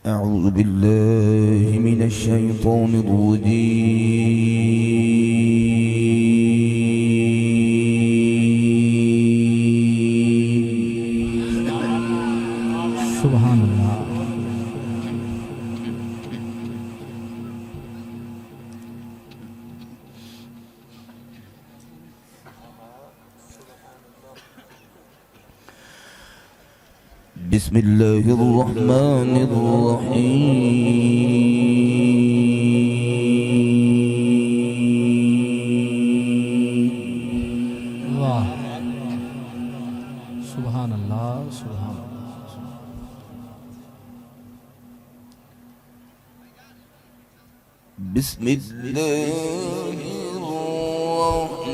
أعوذ بالله من الشيطان الرجيم. सुभान अल्लाह। بسم الله الرحمن الرحيم. वाह, सुभान अल्लाह, सुभान अल्लाह। بسم الله الرحمن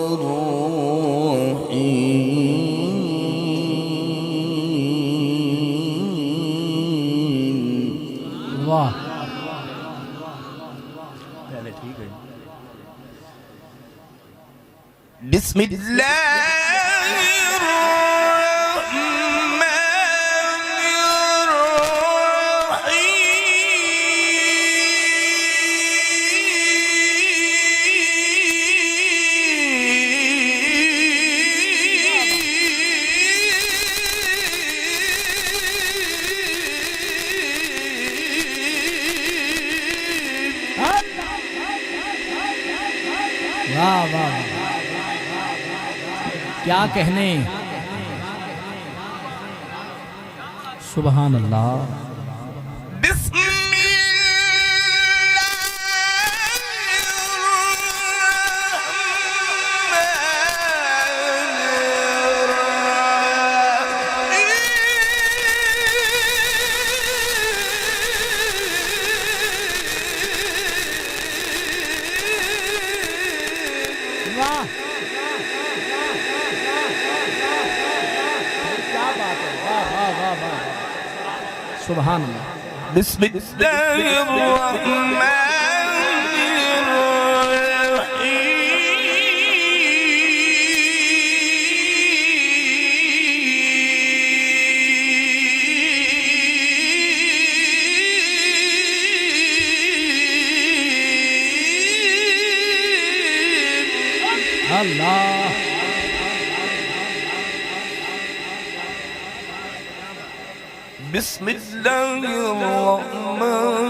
الرحيم. वाह, بسم الله الرحمن الرحيم. वाह, वाह, क्या कहने। सुभान अल्लाह। بسم वाह, क्या बात है। वाह, वाह, वाह, वाह, सुभान अल्लाह। بسم الله الرحمن الرحيم. अल्लाह। بسم الله الرحمن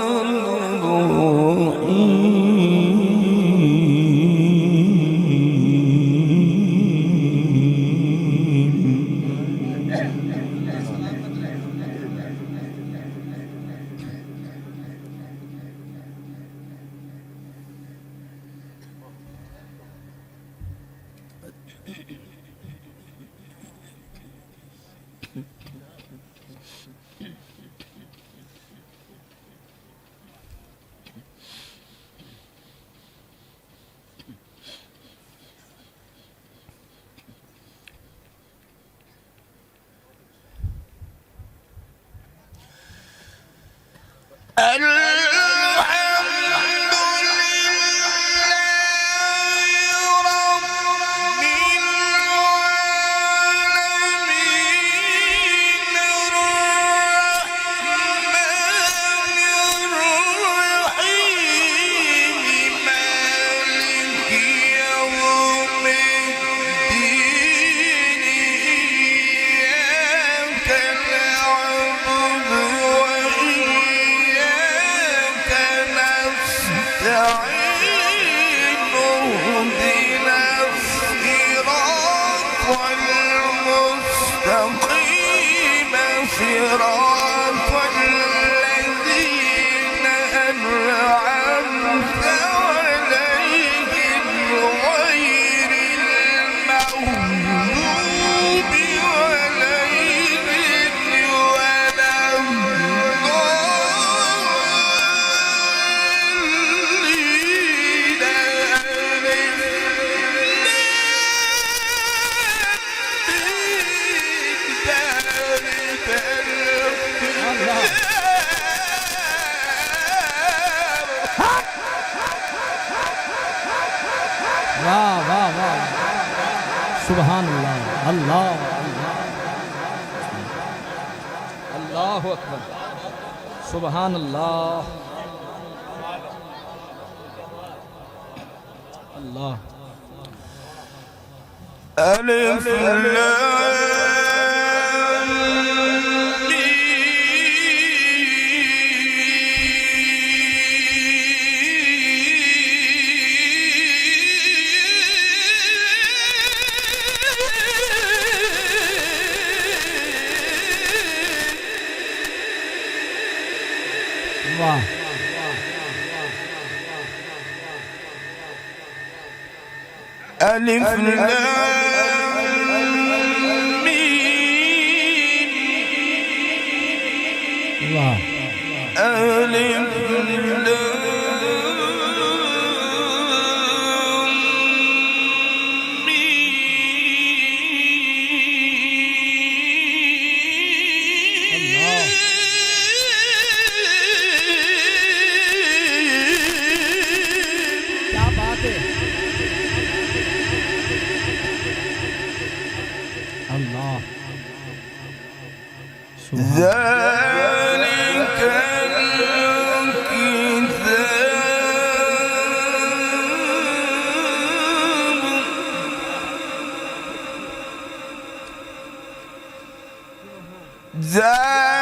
صراط الذين أنعمت عليهم غير المغضوب عليهم ولا الضالين. वाह, वाह, वाह, सुभान अल्लाह। अल्लाह, अल्लाह, الله أكبر سبحان الله الله ألف لام वाह ألف لام वाह ألف الله क्या बात है अल्लाह ذلك الكتاب ذلك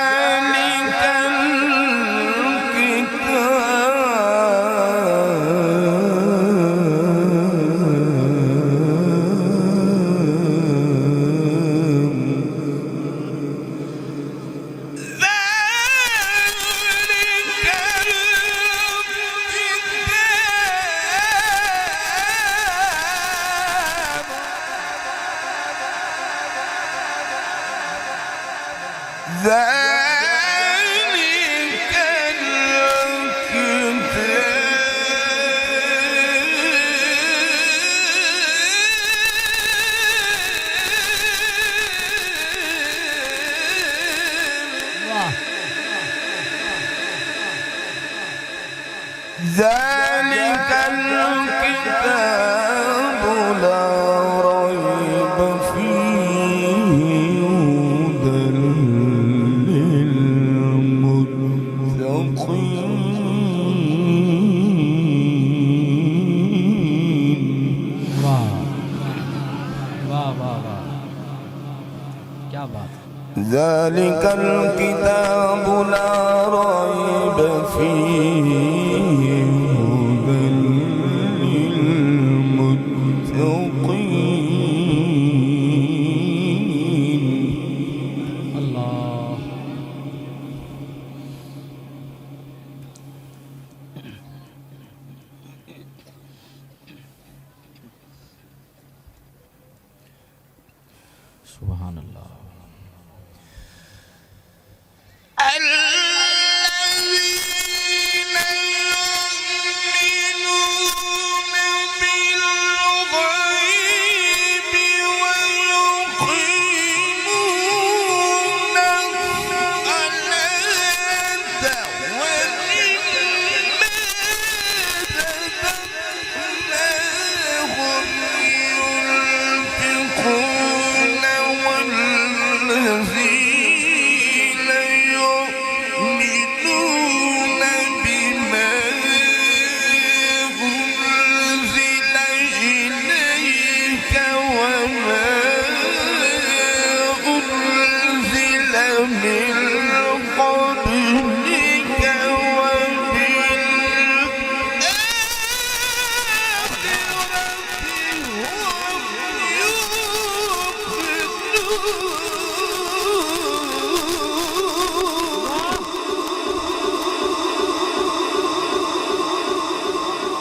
ذلك ذلك الكتاب لا ريب فيه هدى للمتقين वाह वाह वाह वाह क्या बात ذلك الكتاب لا ريب فيه هدى للمتقين الله सुभान अल्लाह الذين يؤمنون بالغيب ويقيمون الصلاة ومما رزقناهم ينفقون والذين يؤمنون بما أنزل إليك وما أنزل من قبلك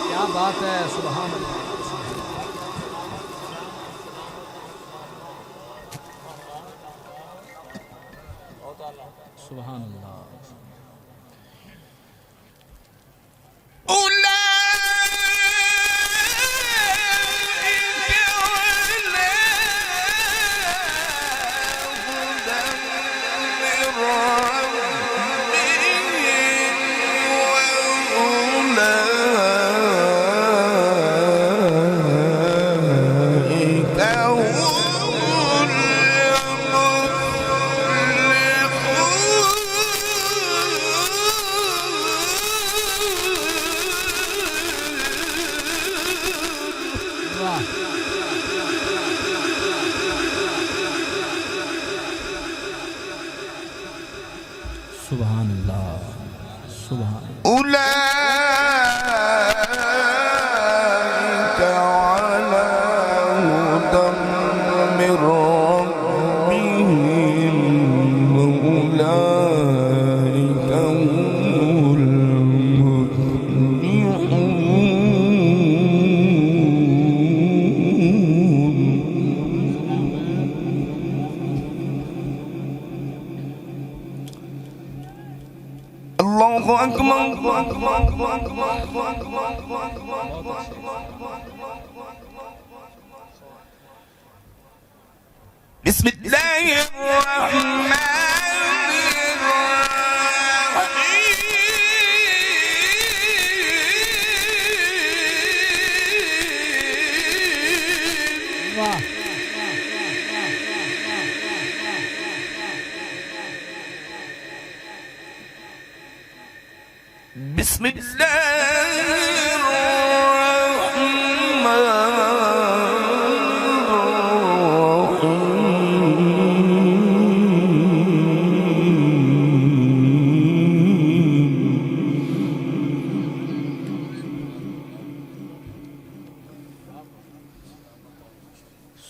क्या बात है सुभान अल्लाह सुभान अल्लाह أولئك هم المفلحون سبحان الله سبحان الله. أولئك على هدى من ربهم وأولئك هم الله أكبر. بسم الله الرحمن الرحيم. بسم الله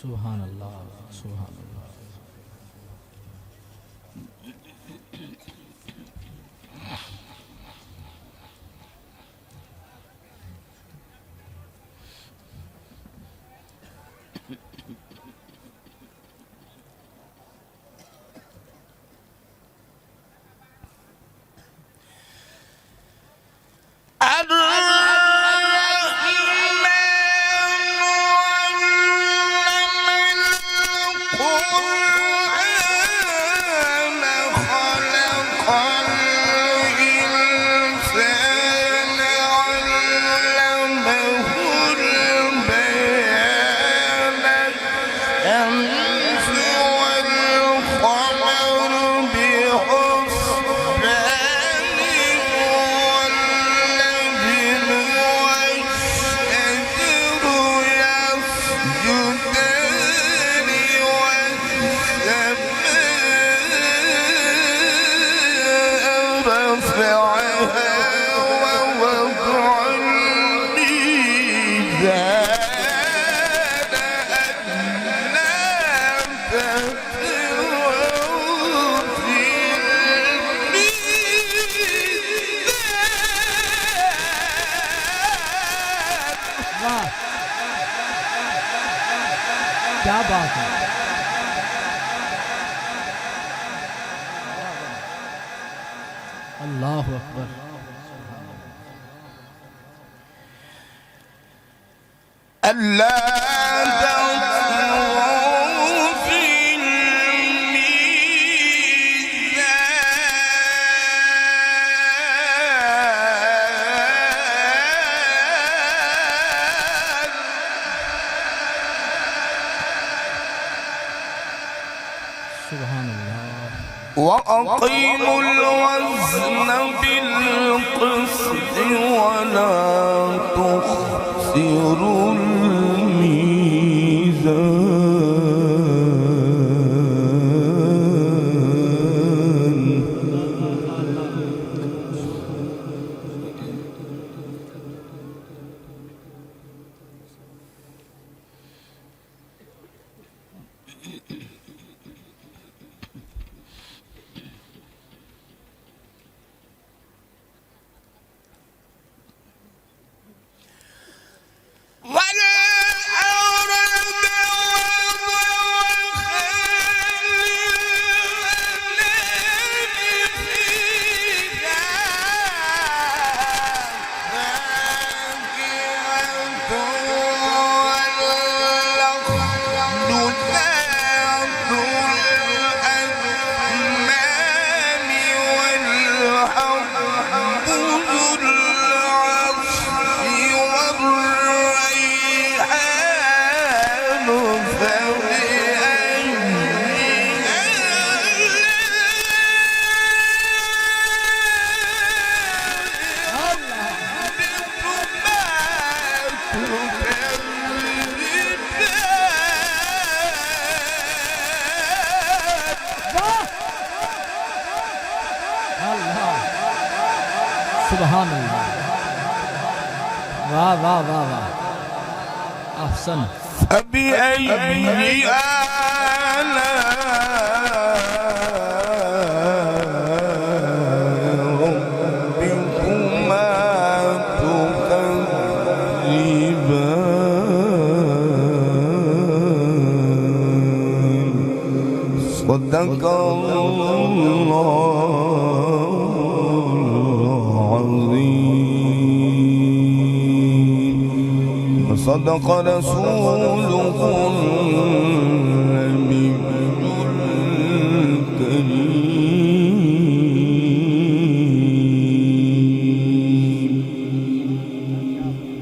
سبحان الله سبحان الله. क्या बात है. अल्लाह अकबर. ألا تطغوا في الميزان. سبحان الله. وأقيموا الوزن بالقسط ولا تخسروا الميزان. سبحان الله. वाह वाह वाह वाह अहसन. فبأي آلاء ربكما تكذبان. صدق الله العظيم وصدق رسوله